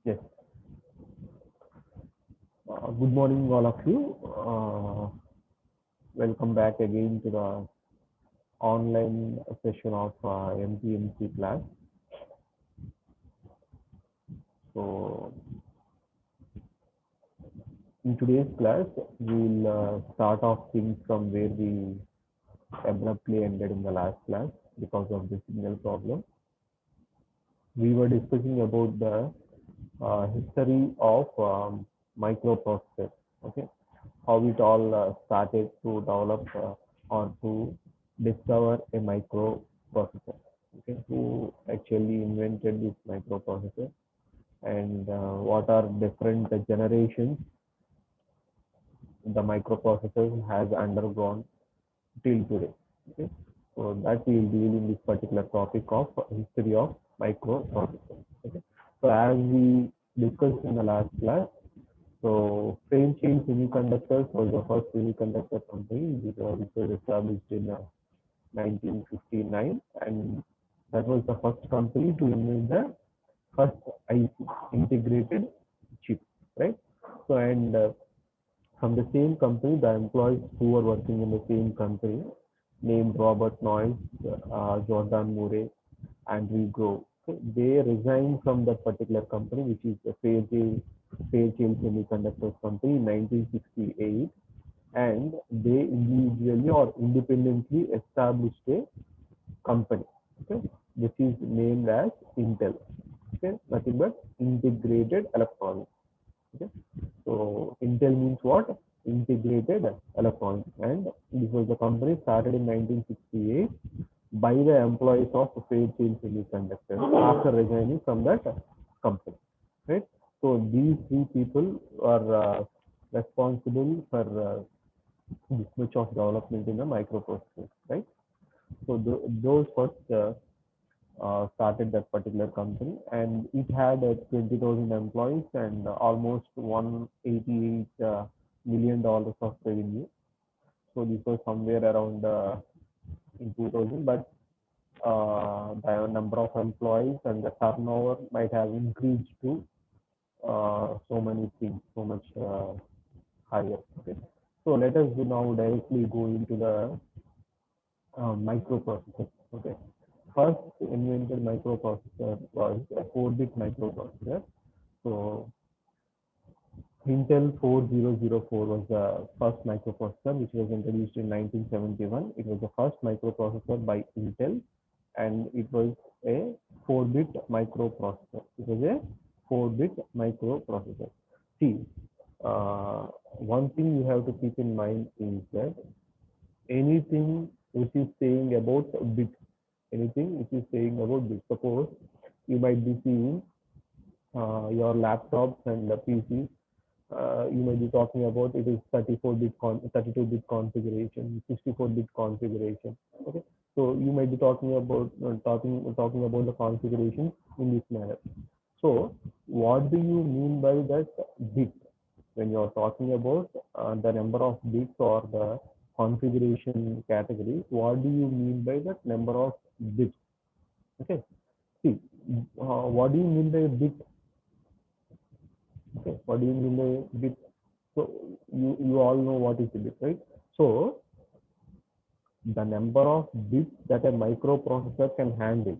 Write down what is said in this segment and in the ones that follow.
Yes. Good morning, all of you. Welcome back again to the online session of MPMC class. So, in today's class, we'll start off things from where we abruptly ended in the last class because of the signal problem. We were discussing about the history of microprocessors. Okay, how it all started to develop or to discover a microprocessor. Okay, who actually invented this microprocessor and what are different generations the microprocessors has undergone till today. Okay, so that we will deal in this particular topic of history of microprocessors. Okay, so as we discussed in the last class, so Fairchild Semiconductors was the first semiconductor company which was established in 1959, and that was the first company to invent the first IC, integrated chip, right? So, and from the same company, the employees who were working in the same company, named Robert Noyce, Jordan Murray, Andrew Grove, okay, they resigned from that particular company, which is the Fairchild Semiconductors Company in 1968, and they individually or independently established a company, okay, which is named as Intel. Okay, nothing but integrated electronics. Okay, so Intel means what? Integrated electronics, and this was the company started in 1968 by the employees of Fairchild Semiconductors after resigning from that company, right? So these three people are responsible for this much of development in the microprocessors, right? So those first started that particular company, and it had 20,000 employees and almost $188 million of revenue. So this was somewhere around in 2000, but the number of employees and the turnover might have increased to so many things, so much higher. Okay. So let us now directly go into the microprocessor. Okay. First invented microprocessor was a 4-bit microprocessor. So Intel 4004 was the first microprocessor which was introduced in 1971. It was the first microprocessor by Intel, and it was a 4-bit microprocessor. It was a 4-bit microprocessor. See, one thing you have to keep in mind is that anything which is saying about bits, anything which is saying about bits. Suppose you might be seeing your laptops and the PCs. You might be talking about it is 32-bit configuration, 64-bit configuration. Okay, so you might be talking about talking about the configuration in this manner. So, what do you mean by that bit when you are talking about the number of bits or the configuration category? What do you mean by that number of bits? Okay, see, what do you mean by bit? Okay, what do you mean by bit? So you all know what is the bit, right? So the number of bits that a microprocessor can handle.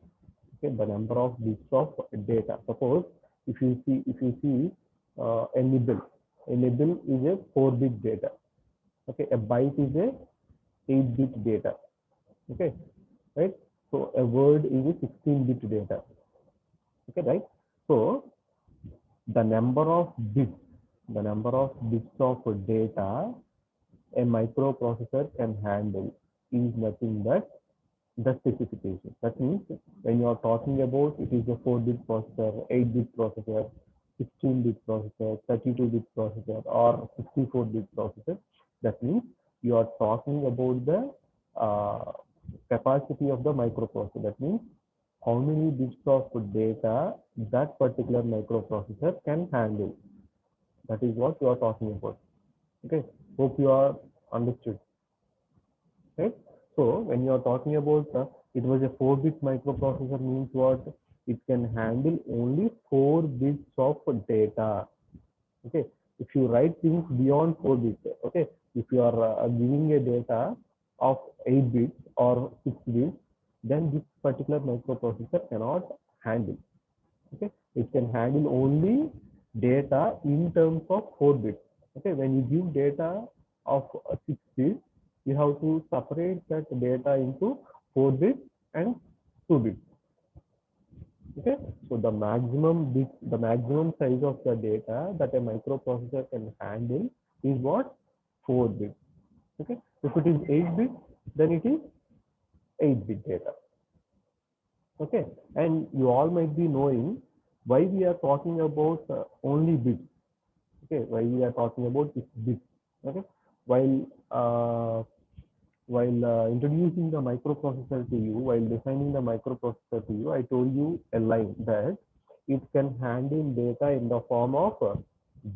Okay, the number of bits of data. Suppose if you see a nibble is a 4-bit data. Okay, a byte is a 8-bit data. Okay, right? So a word is a 16-bit data. Okay, right? So the number of bits of data a microprocessor can handle is nothing but the specification. That means when you are talking about it is a 4-bit processor, 8-bit processor, 16-bit processor, 32-bit processor, or 64-bit processor, that means you are talking about the capacity of the microprocessor. That means how many bits of data that particular microprocessor can handle. That is what you are talking about. Okay, hope you are understood, right? So when you are talking about it was a 4-bit microprocessor means what? it can handle only 4 bits of data. Okay, if you write things beyond 4 bits, okay, if you are giving a data of 8 bits or 6 bits, then this particular microprocessor cannot handle. Okay, it can handle only data in terms of 4 bits. Okay, when you give data of 6 bits, you have to separate that data into 4 bits and 2 bits. Okay, so the maximum size of the data that a microprocessor can handle is what? 4 bits. Okay, if it is 8 bits, then it is 8-bit data. Okay, and you all might be knowing why we are talking about only bits. Okay, why we are talking about this bits. Okay, while uh, introducing the microprocessor to you, while defining the microprocessor to you, I told you a line that it can handle data in the form of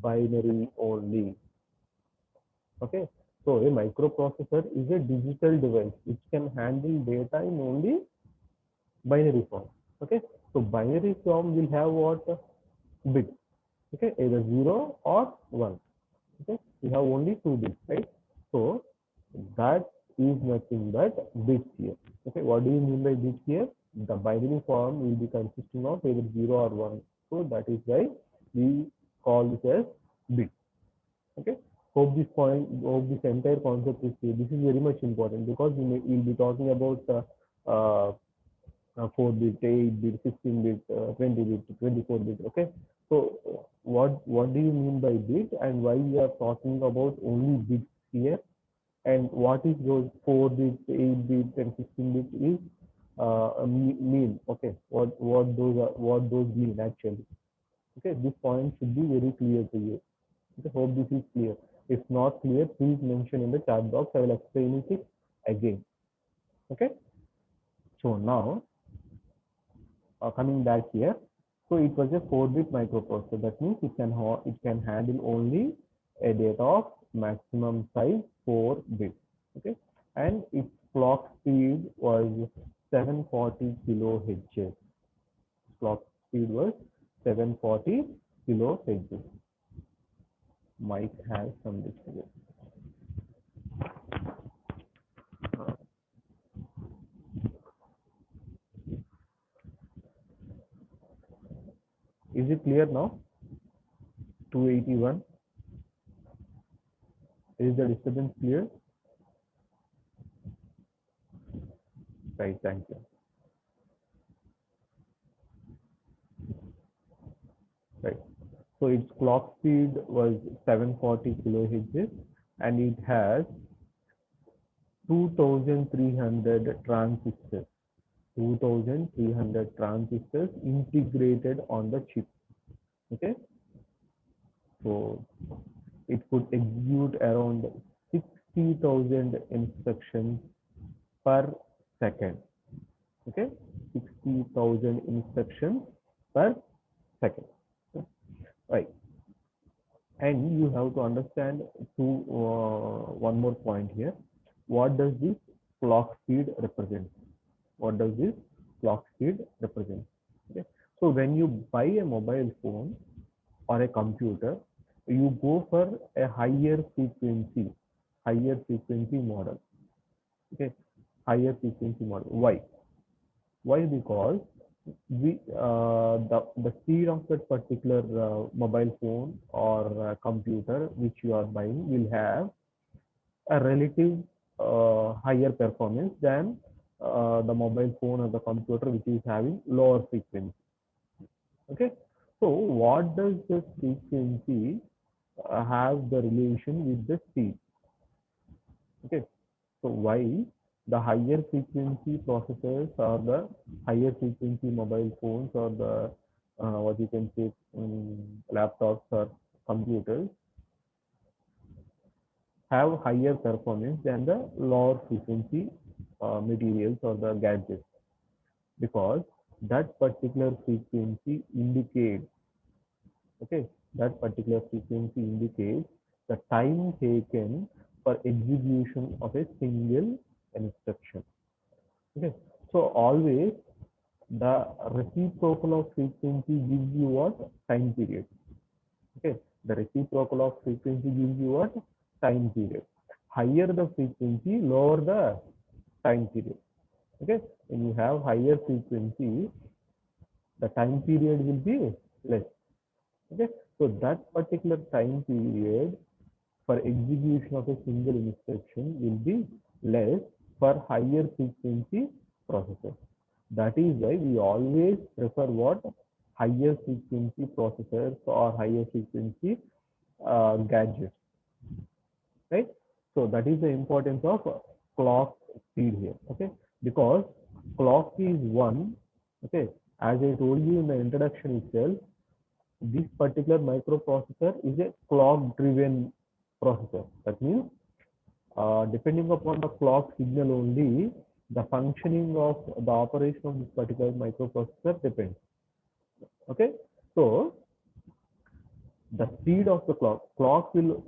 binary only. Okay, so a microprocessor is a digital device which can handle data in only binary form. Okay, so binary form will have what? Bits. Okay, either 0 or 1. Okay, we have only 2 bits, right? So that is nothing but bits here. Okay, what do you mean by bits here? The binary form will be consisting of either 0 or 1. So that is why we call this as bit. Okay, hope this entire concept is clear. This is very much important because we'll be talking about 4-bit, 8-bit, 16-bit, 20-bit, 24-bit. Okay, so what do you mean by bit, and why we are talking about only bits here, and what is those 4-bit, 8-bit, and 16-bit is mean? Okay, what those mean actually? Okay, this point should be very clear to you. Okay, hope this is clear. If not clear, please mention in the chat box. I will explain it again. Okay, so now coming back here, so it was a 4-bit microprocessor. That means it can handle only a data of maximum size 4 bits. Okay, and its clock speed was 740 kilohertz. Clock speed was 740 kilohertz. Might have some disturbance. Is it clear now? 281. Is the disturbance clear? Right, thank you. Right. So its clock speed was 740 kilohertz, and it has 2,300 transistors. 2,300 transistors integrated on the chip. Okay. So it could execute around 60,000 instructions per second. Okay, 60,000 instructions per second. Right. And you have to understand one more point here. What does this clock speed represent? What does this clock speed represent? Okay. So when you buy a mobile phone or a computer, you go for a higher frequency model. Okay, higher frequency model. Why? Why? Because the speed of that particular mobile phone or computer which you are buying will have a relative higher performance than the mobile phone or the computer which is having lower frequency. Okay, so what does the frequency have the relation with the speed? Okay, so why the higher frequency processors or the higher frequency mobile phones or the what you can say laptops or computers have higher performance than the lower frequency materials or the gadgets, because that particular frequency indicates, okay, that particular frequency indicates the time taken for execution of a single instruction. Okay, so always The reciprocal of frequency gives you what? Time period. Okay, the reciprocal of frequency gives you what? Time period. Higher the frequency, lower the time period. Okay, when you have higher frequency, the time period will be less. Okay, so that particular time period for execution of a single instruction will be less for higher frequency processors. That is why we always prefer what? Higher frequency processors or higher frequency gadgets, right? So that is the importance of clock speed here, okay? Because clock is one, okay? As I told you in the introduction itself, this particular microprocessor is a clock driven processor. That means depending upon the clock signal only, the functioning of the operation of this particular microprocessor depends. Okay, so the speed of the clock will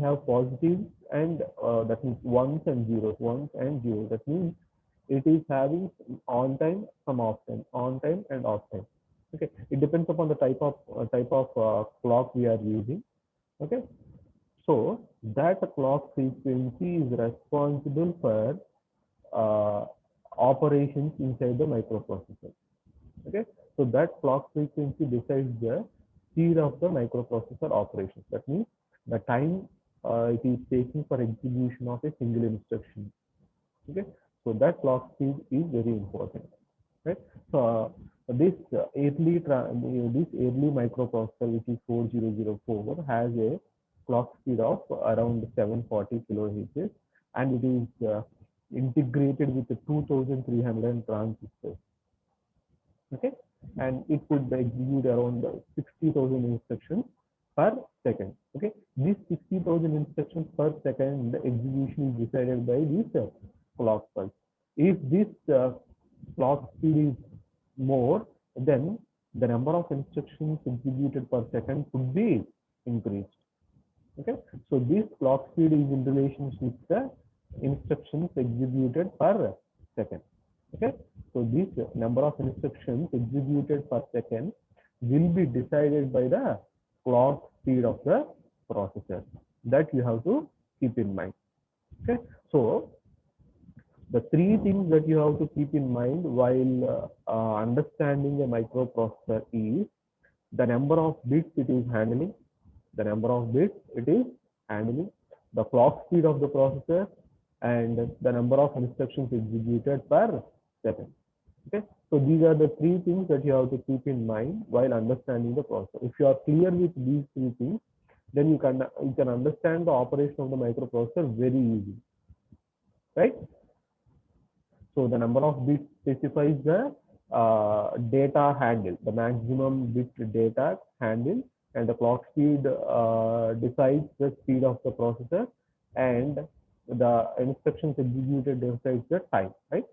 have positives and that means ones and zeros. That means it is having on time, some off time, on time and off time. Okay, it depends upon the type of clock we are using. Okay, so that clock frequency is responsible for operations inside the microprocessor. Okay, so that clock frequency decides the speed of the microprocessor operations. That means the time it is taking for execution of a single instruction. Okay, so that clock speed is very important, right? So this early microprocessor, which is 4004, has a clock speed of around 740 kilohertz, and it is integrated with the 2300 transistors. Okay, and it could execute around 60,000 instructions per second. Okay, these 60,000 instructions per second, the execution is decided by this clock pulse. If this clock speed is more, then the number of instructions executed per second could be increased. Okay, so this clock speed is in relation with the instructions executed per second. Okay, so this number of instructions executed per second will be decided by the clock speed of the processor. That you have to keep in mind. Okay, so the three things that you have to keep in mind while understanding a microprocessor is the number of bits it is handling, the number of bits it is handling, the clock speed of the processor, and the number of instructions executed per second. Okay, so these are the three things that you have to keep in mind while understanding the processor. If you are clear with these three things, then you can understand the operation of the microprocessor very easily, right? So the number of bits specifies the data handle, the maximum bit data handle, and the clock speed decides the speed of the processor, and the instructions executed decides the time, right?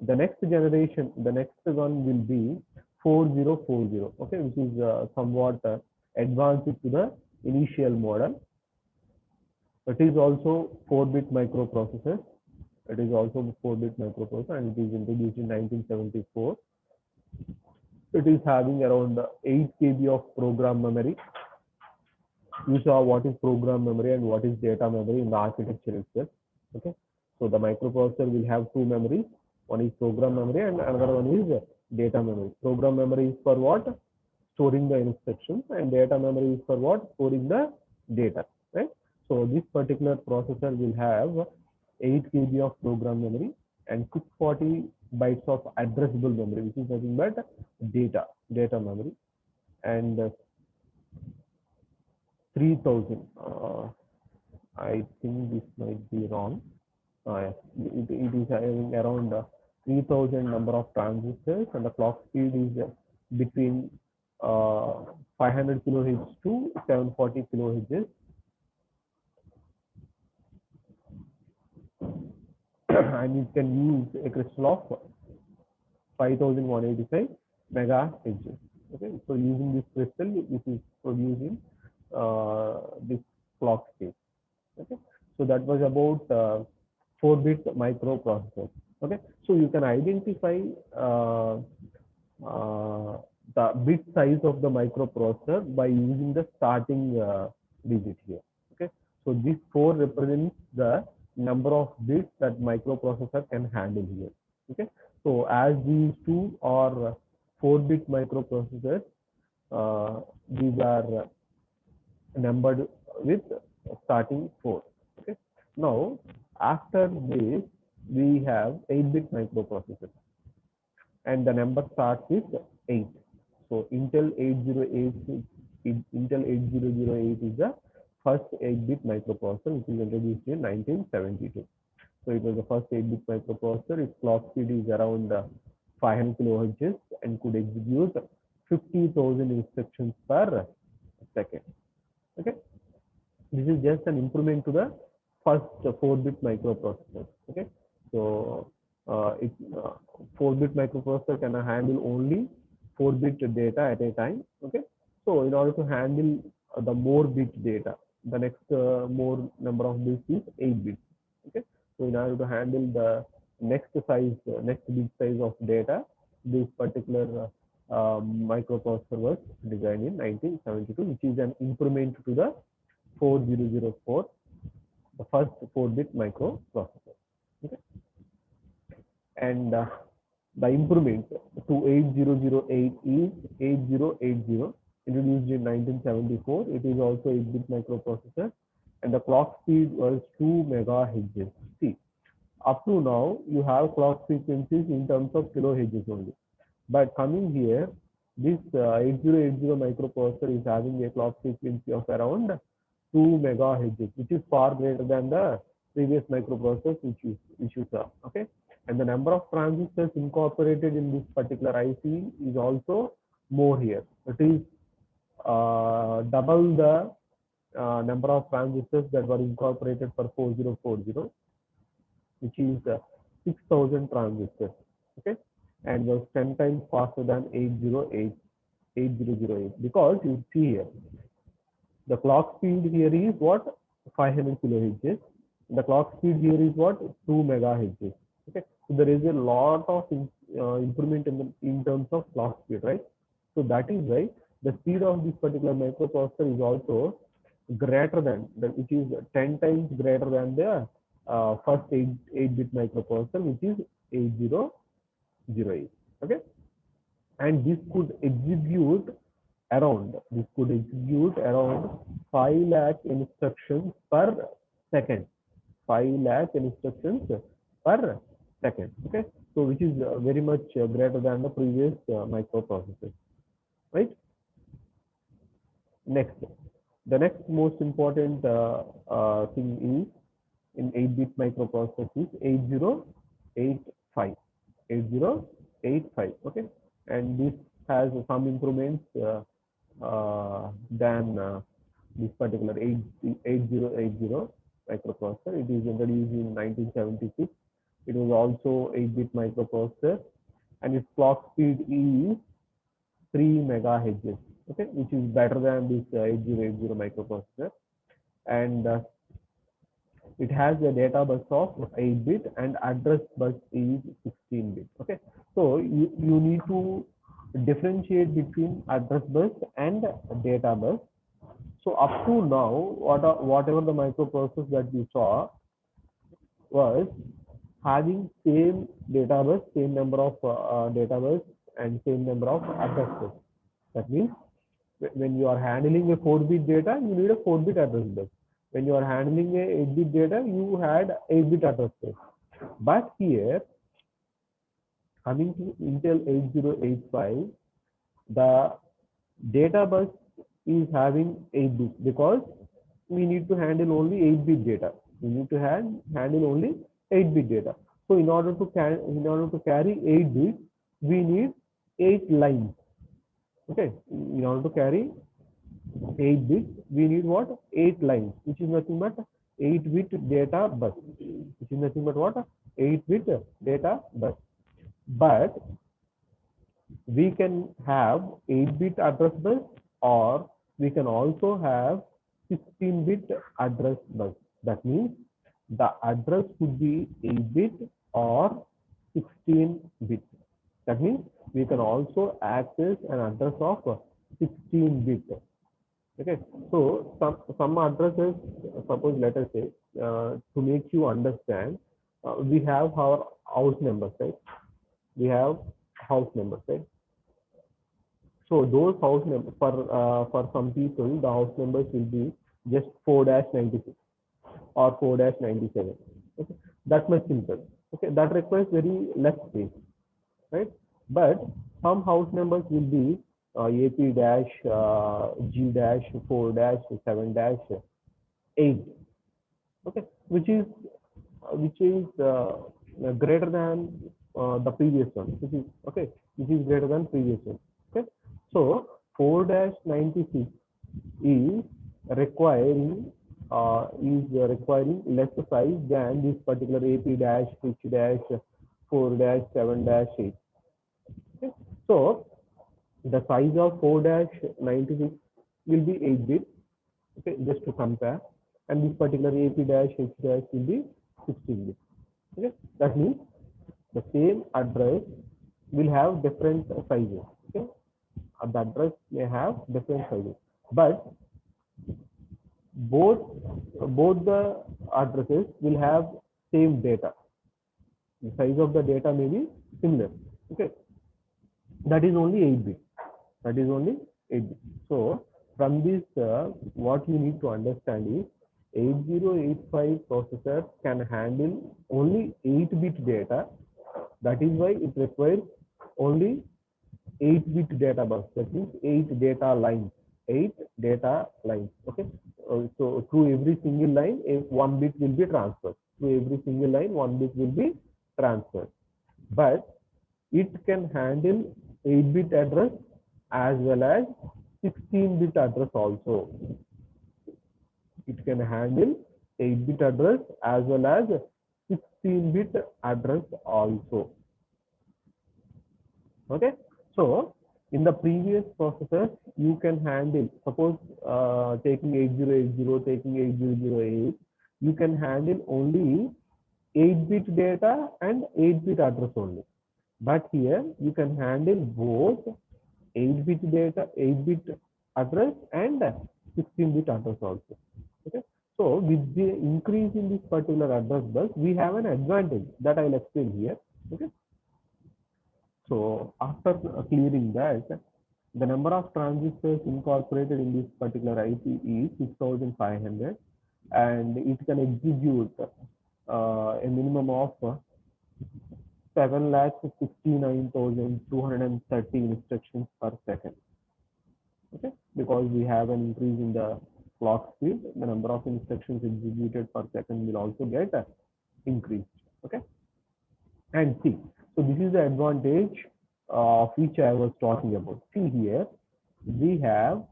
The next generation, the next one will be 4040, okay, which is somewhat advanced to the initial model. It is also 4-bit microprocessor. It is also 4-bit microprocessor, and it is introduced in 1974. It is having around 8 KB of program memory. You saw what is program memory and what is data memory in the architecture itself. Okay, so the microprocessor will have two memories. One is program memory and another one is data memory. Program memory is for what? Storing the instructions, and data memory is for what? Storing the data, right? So this particular processor will have 8 KB of program memory and 640 bytes of addressable memory, which is nothing but data memory, and 3000. I think this might be wrong. Yes, it is having around 3000 number of transistors, and the clock speed is between 500 kilohertz to 740 kilohertz. And you can use a crystal of 5185 megahertz. Okay, so using this crystal, this is producing this clock speed. Okay, so that was about 4-bit microprocessor. Okay, So you can identify uh, uh, the bit size of the microprocessor by using the starting digit here. Okay, so this 4 represents the number of bits that microprocessor can handle here. Okay, so as these two are 4-bit microprocessors, these are numbered with starting 4. Okay, now after this we have 8-bit microprocessor and the number starts with 8. So Intel 8008 is the first 8-bit microprocessor which is introduced in 1972. So it was the first 8-bit microprocessor. Its clock speed is around 500 kilohertz and could execute 50,000 instructions per second. Okay, this is just an improvement to the first 4-bit microprocessor. Okay, so 4-bit microprocessor can handle only 4-bit data at a time. Okay, so in order to handle the more bit data, the next more number of bits is 8 bits. Okay, so in order to handle the next bit size of data, this particular microprocessor was designed in 1972, which is an improvement to the 4004, the first 4-bit microprocessor. Okay, and the improvement to 8008 is 8080, introduced in 1974. It is also 8-bit microprocessor, and the clock speed was 2 megahertz. See, up to now you have clock frequencies in terms of kilohertz only, but coming here, this 8080 microprocessor is having a clock frequency of around 2 megahertz, which is far greater than the previous microprocessors which you saw. Okay, and the number of transistors incorporated in this particular IC is also more here. It is double the number of transistors that were incorporated for 4040, which is 6,000 transistors. Okay, and was 10 times faster than 8008, because you see here the clock speed here is what, 500 kilohertz. The clock speed here is what, 2 megahertz. Okay, so there is a lot of improvement in terms of clock speed, right? So that is why the speed of this particular microprocessor is also greater than, which is 10 times greater than the first 8-bit microprocessor, which is 8008. Okay, and this could execute around 5 lakh instructions per second. 5 lakh instructions per second. Okay, so which is very much greater than the previous microprocessor, right? Next, the next most important thing is in 8-bit microprocessor is 8085. 8085. Okay, and this has some improvements than this particular 8080 microprocessor. It is introduced in 1976. It was also 8-bit microprocessor, and its clock speed is 3 megahertz. Okay, which is better than this 8080 microprocessor, and it has a data bus of 8-bit and address bus is 16-bit. Okay, so you need to differentiate between address bus and data bus. So up to now, whatever the microprocessors that you saw was having same data bus, same number of data bus and same number of address bus. That means when you are handling a 4-bit data, you need a 4-bit address bus. When you are handling a 8-bit data, you had 8-bit address bus. But here, coming to Intel 8085, the data bus is having 8 bits because we need to handle only 8-bit data. We need to handle only 8-bit data. So in order to carry 8 bits, we need 8 lines. Okay, in order to carry 8 bits, we need what? 8 lines, which is nothing but 8-bit data bus. Which is nothing but what? 8-bit data bus. But we can have 8-bit address bus, or we can also have 16-bit address bus. That means the address could be 8-bit or 16 bit. That means we can also access an address of 16 bit. Okay, so some addresses, suppose let us say, to make you understand, we have our house numbers, right? We have house numbers, right? So those house numbers for some people, the house numbers will be just 4-96 or 4-97. Okay, that much simple. Okay, that requires very less space, right? But some house numbers will be AP dash G dash 4 dash 7 dash 8. Okay, which is greater than the previous one, which is okay, which is greater than previous one. Okay, so 4-96 is requiring less size than this particular AP dash H dash 4 dash 7 dash 8. Okay, so the size of 4-96 will be 8 bit. Okay, just to compare, and this particular AP dash H dash will be 16 bit. Okay, that means the same address will have different sizes. Okay, the address may have different sizes, but both the addresses will have same data. The size of the data may be similar. Okay, that is only 8 bit. That is only 8 bit. So from this, what you need to understand is 8085 processor can handle only 8-bit data. That is why it requires only 8-bit data bus. That means 8 data lines. 8 data lines. Okay. So through every single line, 1 bit will be transferred. Through every single line, 1 bit will be transferred. But it can handle 8-bit address as well as 16-bit address also. It can handle 8-bit address as well as 16-bit address also. Okay, so in the previous processors, you can handle, suppose taking 8080, taking 8008, you can handle only 8-bit data and 8-bit address only. But here you can handle both 8-bit data, 8-bit address and 16-bit address also. Okay, so with the increase in this particular address bus, we have an advantage that I'll explain here. Okay, so after clearing that, the number of transistors incorporated in this particular IP is 6500, and it can execute a minimum of 7,69,230 instructions per second. Okay, because we have an increase in the clock speed, the number of instructions executed per second will also get increased. Okay, and see, so this is the advantage of which I was talking about. See here, we have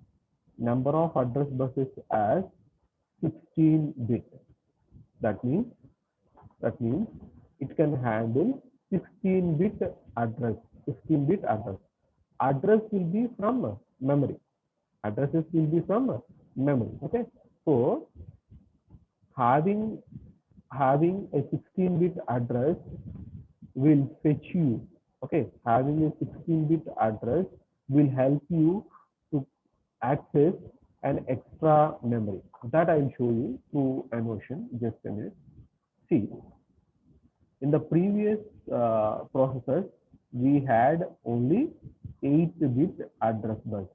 number of address buses as 16 bit. That means it can handle 16-bit address. 16-bit address. Address will be from memory. Addresses will be from memory. Okay. So having a 16-bit address will fetch you. Okay. Having a 16-bit address will help you to access an extra memory. That I will show you through a notion. Just a minute. See, in the previous processors, we had only 8-bit address bus.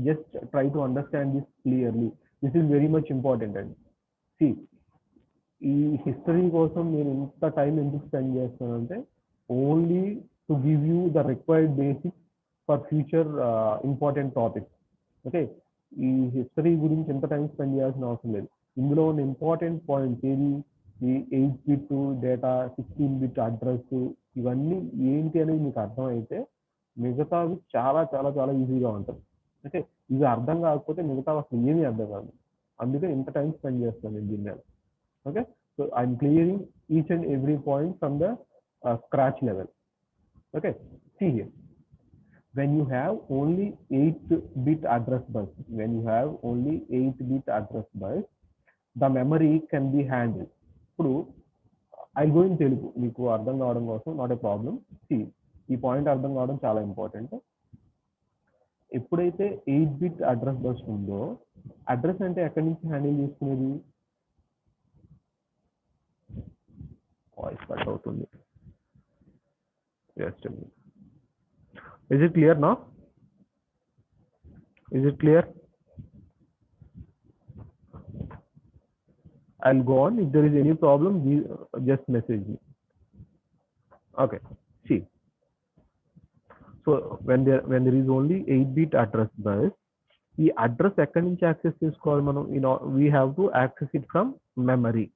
Just try to understand this clearly. This is very much important. And see, ఈ history కోసం నేను ఇంత time ఎందుకు spend చేస్తానంటే only to give you the required basics for future important topics. Okay, ఈ history గురించి ఎంత time spend చేయాల్సిన అవసరం లేదు. ఇందులో ఉన్న ఇంపార్టెంట్ పాయింట్స్ ఏది, ఈ 8-బిట్ డేటా, 16-బిట్ అడ్రస్, ఇవన్నీ ఏంటి అనేది మీకు అర్థమైతే మిగతావి చాలా చాలా చాలా ఈజీగా ఉంటుంది. ఓకే, ఇవి అర్థం కాకపోతే మిగతా అసలు ఏమీ అర్థం కాదు. అందుకే ఇంత టైం స్పెండ్ చేస్తాను నేను దీని మీద. Okay, so I'm clearing each and every point from the scratch level. Okay, see here, when you have only 8-bit address bus, the memory can be handled. ఇప్పుడు ఐ గో ఇన్ తెలుగు, మీకు అర్థం కావడం కోసం, not a problem. C, ఈ point అర్థం కావడం చాలా important. ఎప్పుడైతే 8-bit అడ్రస్ బస్ ఉందో, అడ్రస్ అంటే ఎక్కడి నుంచి హ్యాండిల్ చేసుకునేది? వాయిస్ కట్ అవుతుంది. Is it clear now? Is it clear? I'll go on. If there is any problem, just message me. Okay. See. So when there is only 8-bit address bus, ఈ address ఎక్కడి నుంచి access చేసుకోవాలి మనం? we have to access it from memory.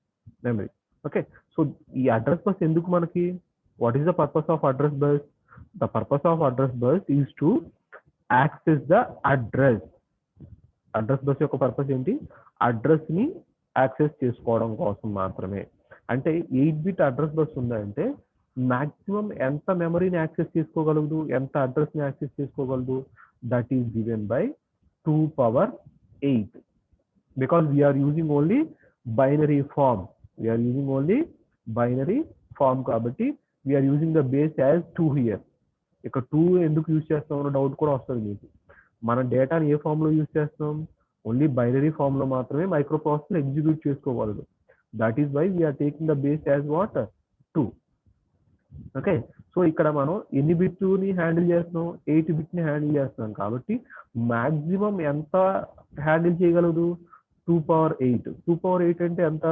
Okay. So ఈ address bus ఎందుకు మనకి? What is the purpose of address bus? The purpose of address bus is to access the address. Address bus యొక్క purpose ఏంటి? Address ని access చేసుకోవడం కోసం మాత్రమే. అంటే 8-bit అడ్రస్ బస్ ఉందంటే మాక్సిమం ఎంత మెమరీని యాక్సెస్ చేసుకోగలదు, ఎంత అడ్రస్ ని యాక్సెస్ చేసుకోగలదు? That is given by 2^8, because we are using only binary form. కాబట్టి we are using the base as 2 here. ఇక్కడ 2 ఎందుకు యూజ్ చేస్తామో డౌట్ కూడా వస్తుంది మీకు. మన డేటాని ఏ ఫామ్ లో యూజ్ చేస్తాం? ఓన్లీ బైనరీ ఫామ్ లో మాత్రమే మైక్రో ప్రాసెసర్ ఎగ్జిక్యూట్ చేసుకోగలదు. That is why we are taking the base as what? 2. Okay. So ఇక్కడ మనం ఎన్ని బిట్ ని హ్యాండిల్ చేస్తున్నాం? 8-bit ని హ్యాండిల్ చేస్తున్నాం. కాబట్టి మాక్సిమం ఎంత హ్యాండిల్ చేయగలదు? 2^8. 2^8 అంటే ఎంత?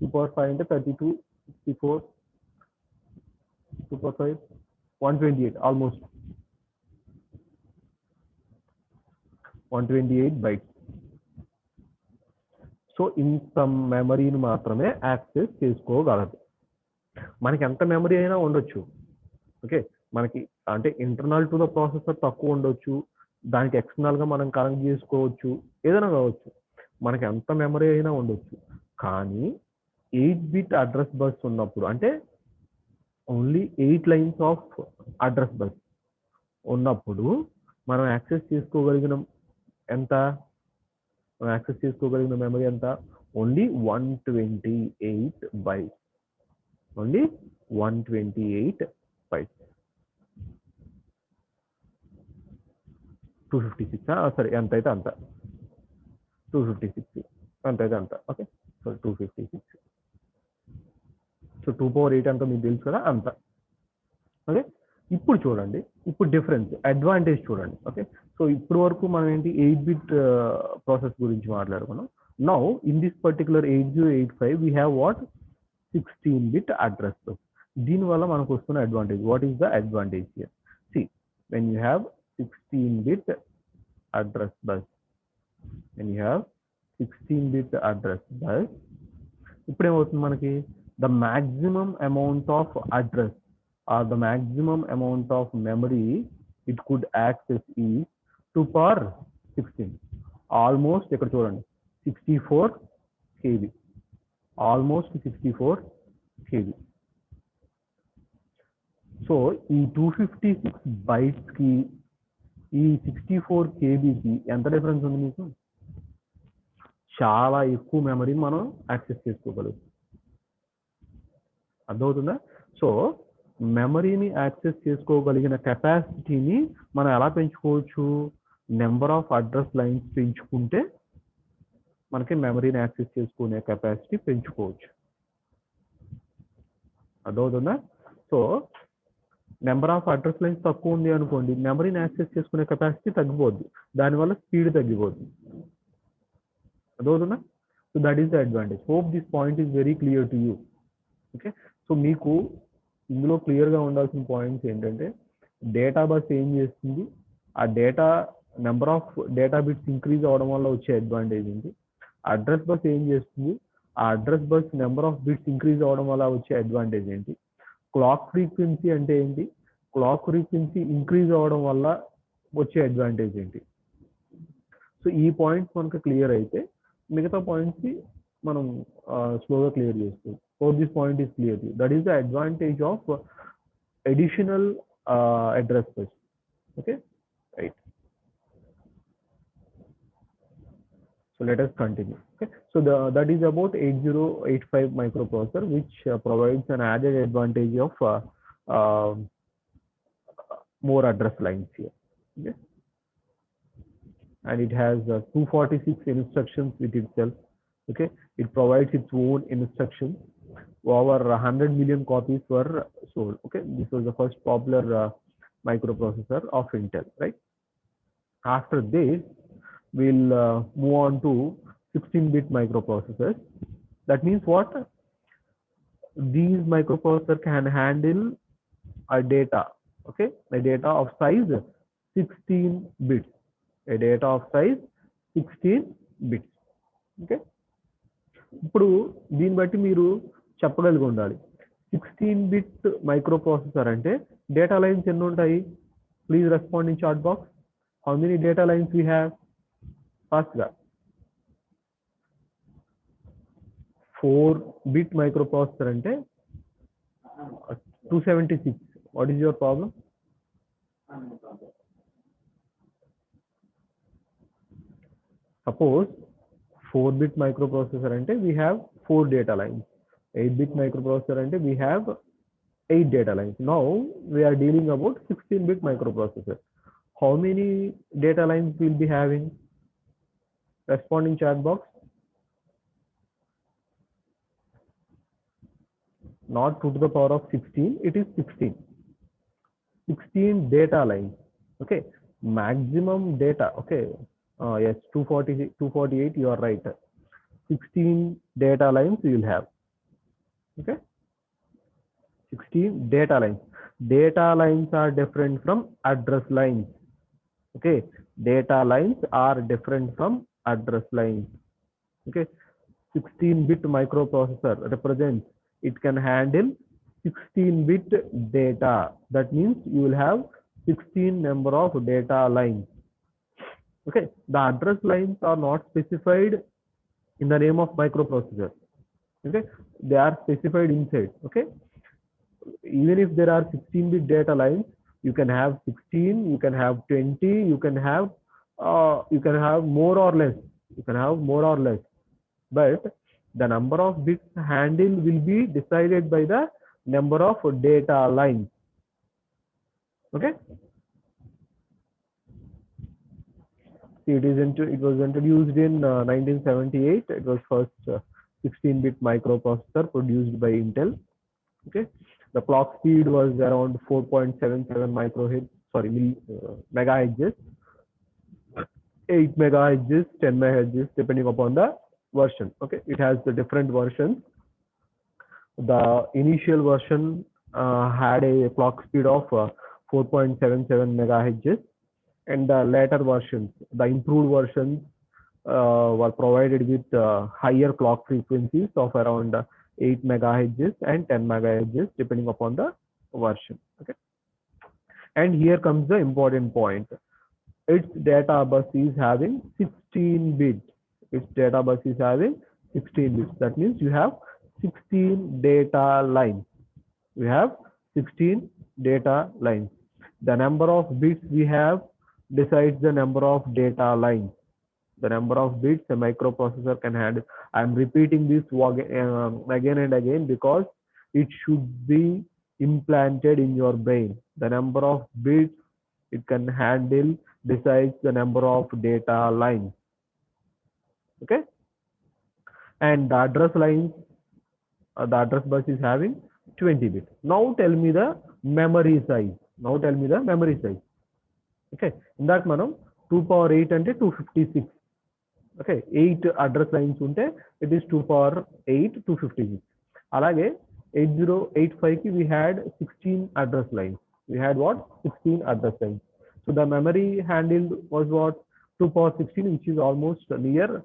2^5 అంటే 32, 64, 2^5, 128, ఆల్మోస్ట్ 128 bytes. సో ఇంత మెమరీని మాత్రమే యాక్సెస్ చేసుకోగలదు. మనకి ఎంత మెమరీ అయినా ఉండొచ్చు. ఓకే, మనకి అంటే ఇంటర్నల్ టు ద ప్రాసెసర్ తక్కువ ఉండొచ్చు, దానికి ఎక్స్టర్నల్ గా మనం కనెక్ట్ చేసుకోవచ్చు, ఏదైనా కావచ్చు. మనకి ఎంత మెమరీ అయినా ఉండొచ్చు. కానీ 8-bit అడ్రస్ బస్ ఉన్నప్పుడు, అంటే only 8 lines of address bus ఉన్నప్పుడు మనం యాక్సెస్ చేసుకోగలిగిన మెమరీ ఎంత? Only 128 bytes. Only 128 bytes. 256, సరే, ఎంత అయితే అంత. 256 ఎంత అయితే అంత. Okay, so 256. సో 2^8 అంత మీకు తెలుసు కదా, అంత. ఓకే, ఇప్పుడు చూడండి, ఇప్పుడు డిఫరెన్స్, అడ్వాంటేజ్ చూడండి. ఓకే, సో ఇప్పుడు వరకు మనం ఏంటి? 8-bit ప్రాసెస్ గురించి మాట్లాడుకున్నాం. Now in this particular 8085 we have what? 16-bit address bus. దీనివల్ల మనకు వస్తున్న advantage, what is the advantage here? See, when you have 16-bit address bus, ఇప్పుడు ఏమవుతుంది మనకి? The maximum amount of address are the maximum amount of memory it could access ఈ 2^16. Almost ఇక్కడ చూడండి 64 KB, almost 64 KB. So ఈ 256 bytes కి ఈ 64 KBకి ఎంత డిఫరెన్స్ ఉంది మీకు? చాలా ఎక్కువ మెమరీని మనం యాక్సెస్ చేసుకోగలం. అర్థమవుతుందా? సో మెమరీని యాక్సెస్ చేసుకోగలిగిన కెపాసిటీని మనం ఎలా పెంచుకోవచ్చు? నెంబర్ ఆఫ్ అడ్రస్ లైన్స్ పెంచుకుంటే మనకి మెమరీని యాక్సెస్ చేసుకునే కెపాసిటీ పెంచుకోవచ్చు. అర్థమవుతుందా? So number of address lines తక్కువ ఉంది అనుకోండి, మెమరీని యాక్సెస్ చేసుకునే కెపాసిటీ తగ్గిపోద్ది, దానివల్ల స్పీడ్ తగ్గిపోద్ది. అర్థమవుతుందా? So that is the advantage. Hope this point is very clear to you. Okay, so మీకు ఇందులో క్లియర్గా ఉండాల్సిన పాయింట్స్ ఏంటంటే, డేటా బస్ ఏం చేస్తుంది, ఆ data number of data bits increase అవ్వడం వల్ల వచ్చే అడ్వాంటేజ్ ఏంటి, అడ్రస్ బస్ ఏం చేస్తుంది, ఆ address bus number of bits increase అవ్వడం వల్ల వచ్చే అడ్వాంటేజ్ ఏంటి, క్లాక్ ఫ్రీక్వెన్సీ అంటే ఏంటి, క్లాక్ ఫ్రీక్వెన్సీ ఇంక్రీజ్ అవ్వడం వల్ల వచ్చే అడ్వాంటేజ్ ఏంటి. సో ఈ పాయింట్స్ మనకు క్లియర్ అయితే మిగతా పాయింట్స్ మనం స్లోగా క్లియర్ చేసుకోవచ్చు. So this point is clear to you. That is the advantage of additional address bus. Okay, right. So So let us continue. Okay, so that is about 8085 microprocessor, which provides an added advantage of more address lines here. Okay, and it has 246 instructions with itself. Okay, it provides its own instructions. Over 100 million copies were sold. Okay, this was the first popular microprocessor of Intel, right? After this, we'll move on to 16-bit microprocessors. That means what? These microprocessor can handle a data, okay, a data of size 16 bits, a data of size 16 bits. Okay, ఇప్పుడు దీన్ని బట్టి మీరు చెప్పగలిగి ఉండాలి 16-bit microprocessor అంటే data lines ఎన్ని ఉంటాయి? Please respond in chat box. How many data lines we have? Fast గా. 4-bit microprocessor అంటే 276. What is your problem? Suppose 4-bit microprocessor ante we have 4 data lines. 8-bit microprocessor ante we have 8 data lines. Now we are dealing about 16-bit microprocessor. How many data lines we'll be having? Respond in chat box. Not 2 to the power of 16, it is 16. 16 data lines. Okay, maximum data. Okay, yes, 248, you are right. 16 data lines you will have. Okay, 16 data lines. Data lines are different from address lines. Okay, data lines are different from address lines. Okay, 16-bit microprocessor represents it can handle 16-bit data. That means you will have 16 number of data lines. Okay, the address lines are not specified in the name of microprocessor. Okay, they are specified inside. Okay, even if there are 16-bit data lines, you can have 16, you can have 20, you can have more or less. You can have more or less, but the number of bits handled will be decided by the number of data lines. Okay, it was introduced in 1978. It was first 16-bit microprocessor produced by Intel. Okay, the clock speed was around 4.77 megahertz, 8 megahertz, 10 megahertz, depending upon the version. Okay, it has the different versions. The initial version had a clock speed of 4.77 megahertz, and the later versions, the improved versions, were provided with higher clock frequencies of around 8 megahertz and 10 megahertz, depending upon the version. Okay, and here comes the important point. Its data bus is having 16 bits. Its data bus is having 16 bits. That means you have 16 data lines. We have 16 data lines. The number of bits we have decides the number of data lines. The number of bits a microprocessor can handle. I am repeating this again and again because it should be implanted in your brain. The number of bits it can handle decides the number of data lines. Okay, and the address lines, the address bus is having 20 bits. Now tell me the memory size. Now tell me the memory size. Okay, in that manam 2 power 8 ante 256. Okay, 8 address lines unte it is 2 power 8 256. Alage 8085 ki we had 16 address lines. We had what? 16 address lines. So the memory handled was what? 2 power 16, which is almost near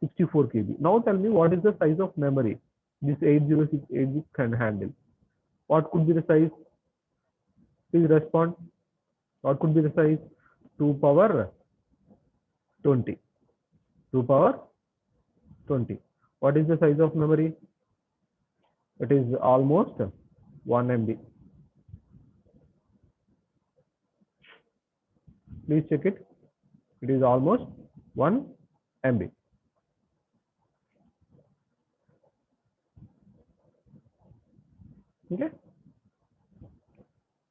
64 KB. Now tell me, what is the size of memory this 8068 can handle? What could be the size? Please respond. What could be the size? 2 power 20. 2 power 20. What is the size of memory? It is almost 1 MB. Please check it. It is almost 1 MB. Okay.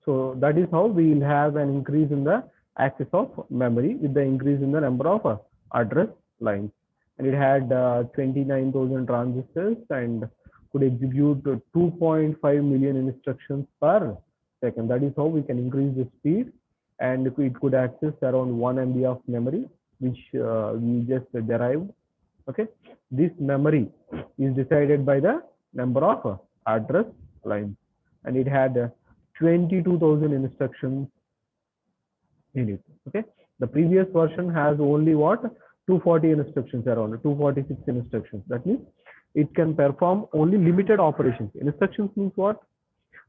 So that is how we will have an increase in the access of memory with the increase in the number of address lines. And it had 29,000 transistors and could execute 2.5 million instructions per second. That is how we can increase the speed, and it could access around 1 MB of memory, which we just derived. Okay, this memory is decided by the number of address lines, and it had 22,000 instructions in it. Okay, the previous version has only what, 240 instructions, around 246 instructions. That means it can perform only limited operations. Instructions means what?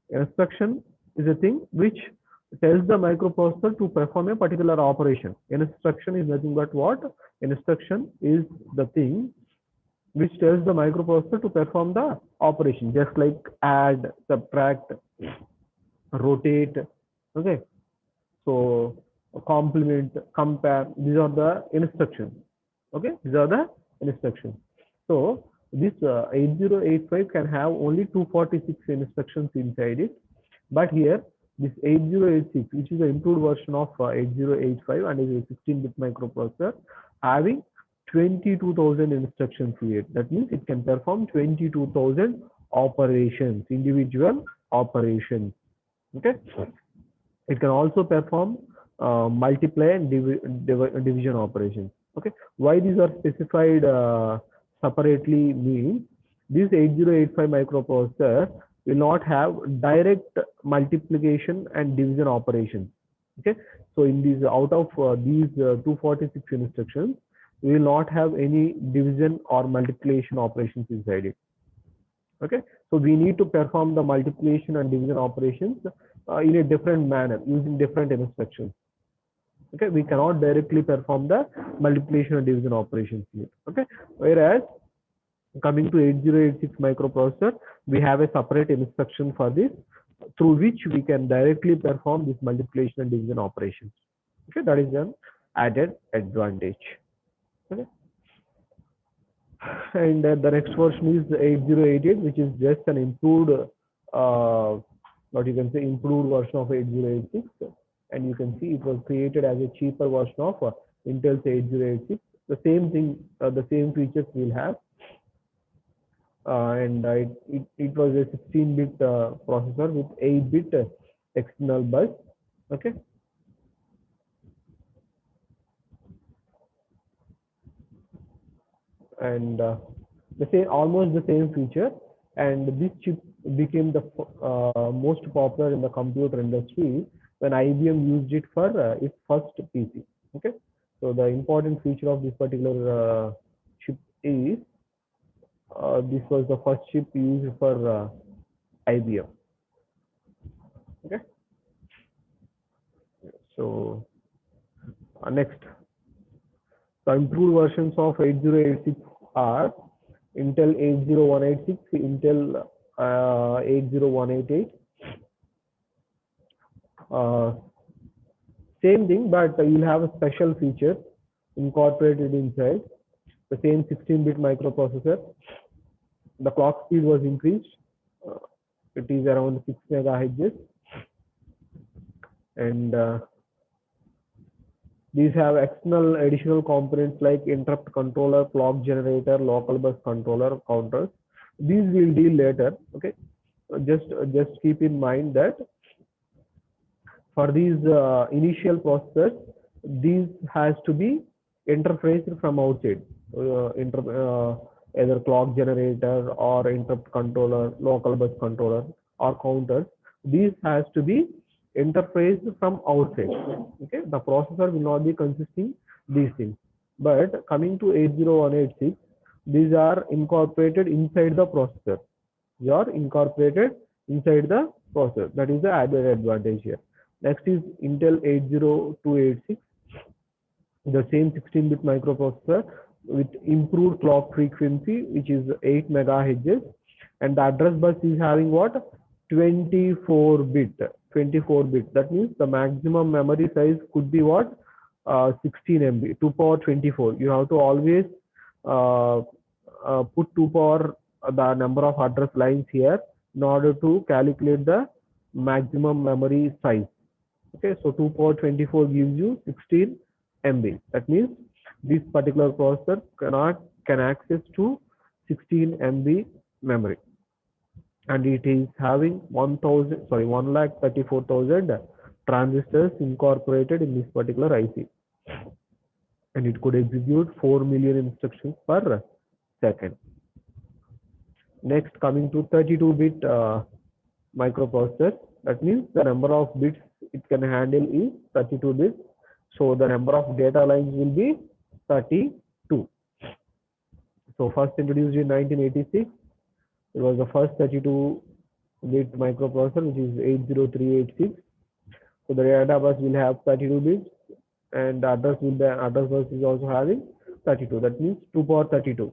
Instruction is a thing which tells the microprocessor to perform a particular operation. Instruction is nothing but what? Instruction is the thing which tells the microprocessor to perform the operation, just like add, subtract, rotate. Okay, so complement, compare, these are the instructions. Okay, these are the instructions. So this 8085 can have only 246 instructions inside it, but here this 8086, which is the improved version of 8085 and is a 16-bit microprocessor, having 22,000 instructions here. That means it can perform 22,000 operations, individual operations. Okay, it can also perform multiply and division operations. Okay, why these are specified separately means this 8085 microprocessor will not have direct multiplication and division operations. Okay, so in these, out of these 246 instructions, we will not have any division or multiplication operations inside it. Okay, so we need to perform the multiplication and division operations in a different manner using different instructions. Okay, we cannot directly perform the multiplication and division operations here. Okay, whereas coming to 8086 microprocessor, we have a separate instruction for this, through which we can directly perform this multiplication and division operations. Okay, that is an added advantage. Okay, and the next version is 8088, which is just an improved, what you can say, improved version of 8086. And you can see it was created as a cheaper version of Intel's 8086. The same thing, the same features we'll have. And it was a 16-bit processor with 8-bit external bus. Okay. And the same, almost the same feature. And this chip became the most popular in the computer industry when IBM used it for its first PC. Okay, so the important feature of this particular chip is this was the first chip used for IBM. Okay, so next, the improved versions of 8086 are Intel 80186, Intel 80188. Same thing, but you'll have a special feature incorporated inside the same 16-bit microprocessor. The clock speed was increased. It is around 6 megahertz, and these have external additional components like interrupt controller, clock generator, local bus controller, counters. These we'll deal later. Okay, just keep in mind that for these initial processors, these has to be interfaced from outside, either clock generator or interrupt controller, local bus controller, or counters. These has to be interfaced from outside. Okay, the processor will not be consisting these things. But coming to 80186, these are incorporated inside the processor. They are incorporated inside the processor. That is the added advantage here. Next is Intel 80286, the same 16-bit microprocessor with improved clock frequency, which is 8 megahertz, and the address bus is having what, 24 bit. That means the maximum memory size could be what, 16 MB, 2 power 24. You have to always uh, put 2 power the number of address lines here in order to calculate the maximum memory size. Okay, so 2 power 24 gives you 16 MB. That means this particular processor can access to 16 MB memory, and it is having 1,34,000 transistors incorporated in this particular IC, and it could execute 4 million instructions per second. Next, coming to 32-bit microprocessor, that means the number of bits it can handle is 32 bits. So the number of data lines will be 32. So first introduced in 1986, it was the first 32-bit microprocessor, which is 80386. So the data bus will have 32 bits, and the address bus is also having 32. That means 2 power 32.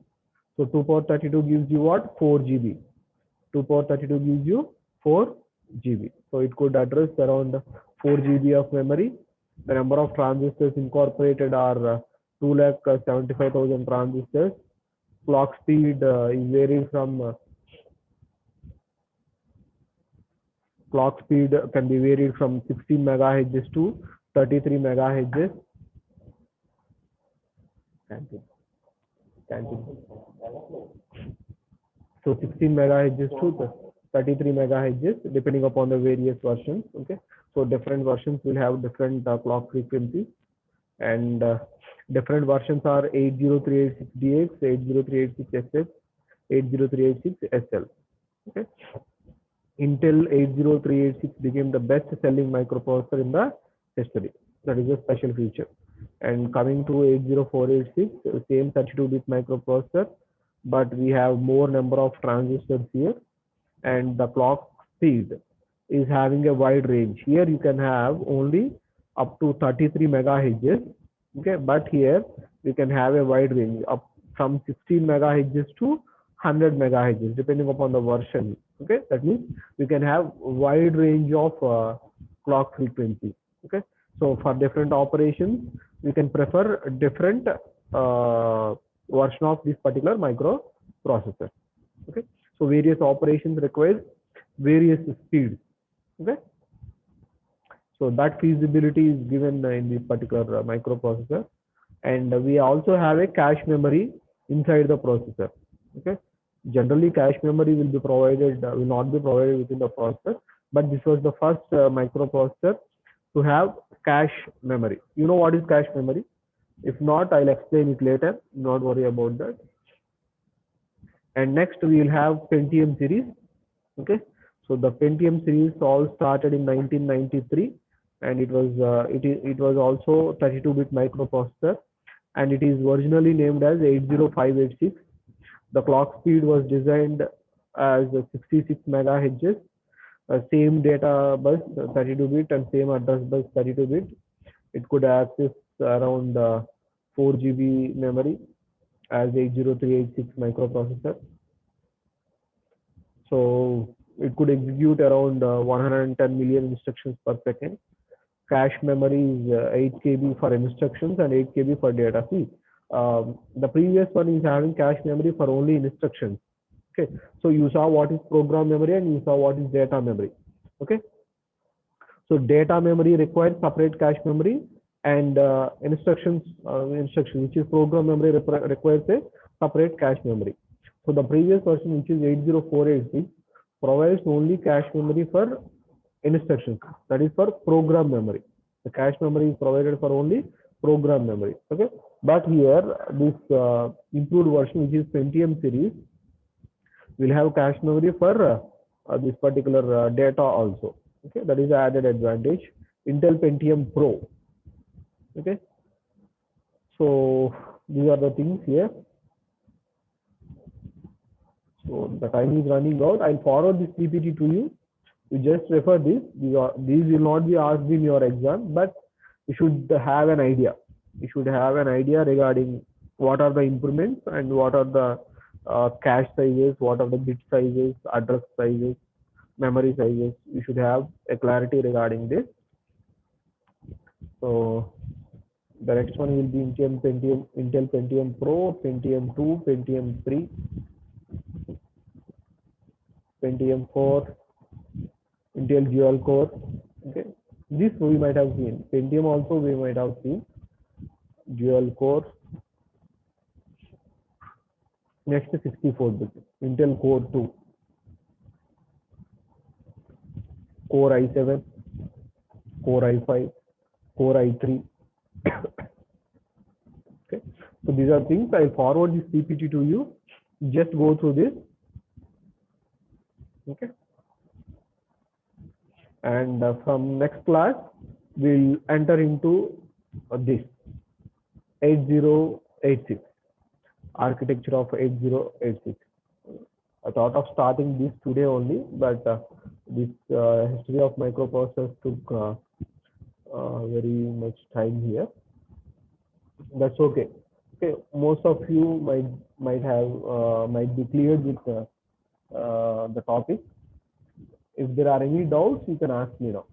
So 2 power 32 gives you what? 4 GB. 2 power 32 gives you 4 GB. So it could address around 4 GB of memory. The number of transistors incorporated are 2,75,000 transistors. Clock speed is varied from clock speed can be varied from 16 megahertz to 33 megahertz. So 16 megahertz to 33 megahertz depending upon the various versions. Okay, so different versions will have different clock frequencies, and different versions are 80386DX, 80386SS, 80386SL. Okay, Intel 80386 became the best selling microprocessor in the history. That is a special feature. And coming to 80486, same 32-bit microprocessor, but we have more number of transistors here, and the clock speed is having a wide range. Here you can have only up to 33 megahertz. Okay, but here you can have a wide range up from 16 megahertz to 100 megahertz depending upon the version. Okay, that means we can have wide range of clock frequency. Okay, so for different operations we can prefer different version of this particular microprocessor. Okay, so various operations require various speeds. Okay, so that feasibility is given in this particular microprocessor, and we also have a cache memory inside the processor. Okay, generally cache memory will be provided, will not be provided within the processor, but this was the first microprocessor to have cache memory. You know what is cache memory? If not, I'll explain it later. Not worry about that. And next we will have Pentium series. Okay, so the Pentium series all started in 1993, and it was also 32-bit microprocessor, and it is originally named as 80586. The clock speed was designed as 66 megahertz, same data bus 32-bit and same address bus 32-bit. It could access around 4 GB memory as 80386 microprocessor. So it could execute around 110 million instructions per second. Cache memory is 8 KB for instructions and 8 KB for data. See, the previous one is having cache memory for only instructions. Okay, so you saw what is program memory and you saw what is data memory. Okay, so data memory requires separate cache memory, and instructions which is program memory requires a separate cache memory. So the previous version, which is 80486, provides only cache memory for instructions, that is for program memory. The cache memory is provided for only program memory. Okay, but here this improved version, which is Pentium series, will have cache memory for this particular data also. Okay, that is the added advantage. Intel Pentium Pro. Okay, so these are the things here. So the time is running out. I'll forward this PPT to you. You just refer this. These will not be asked in your exam, but you should have an idea. You should have an idea regarding what are the improvements and what are the cache sizes, what are the bit sizes, address sizes, memory sizes. You should have a clarity regarding this. So The next one will be Intel Pentium Pro, Pentium 2, Pentium 3, Pentium 4, Intel Dual Core. Okay, this we might have seen. Pentium also we might have seen. Dual Core. Next 64-bit. Intel Core 2, Core i7, Core i5, Core i3. Okay, so these are things. I'll forward this PPT to you. Just go through this. Okay, and from next class we'll enter into this 8086 architecture of 8086. I thought of starting this today only, but this history of microprocessors took very much time here. That's okay. Okay, most of you might be cleared with the topic. If there are any doubts, you can ask me now.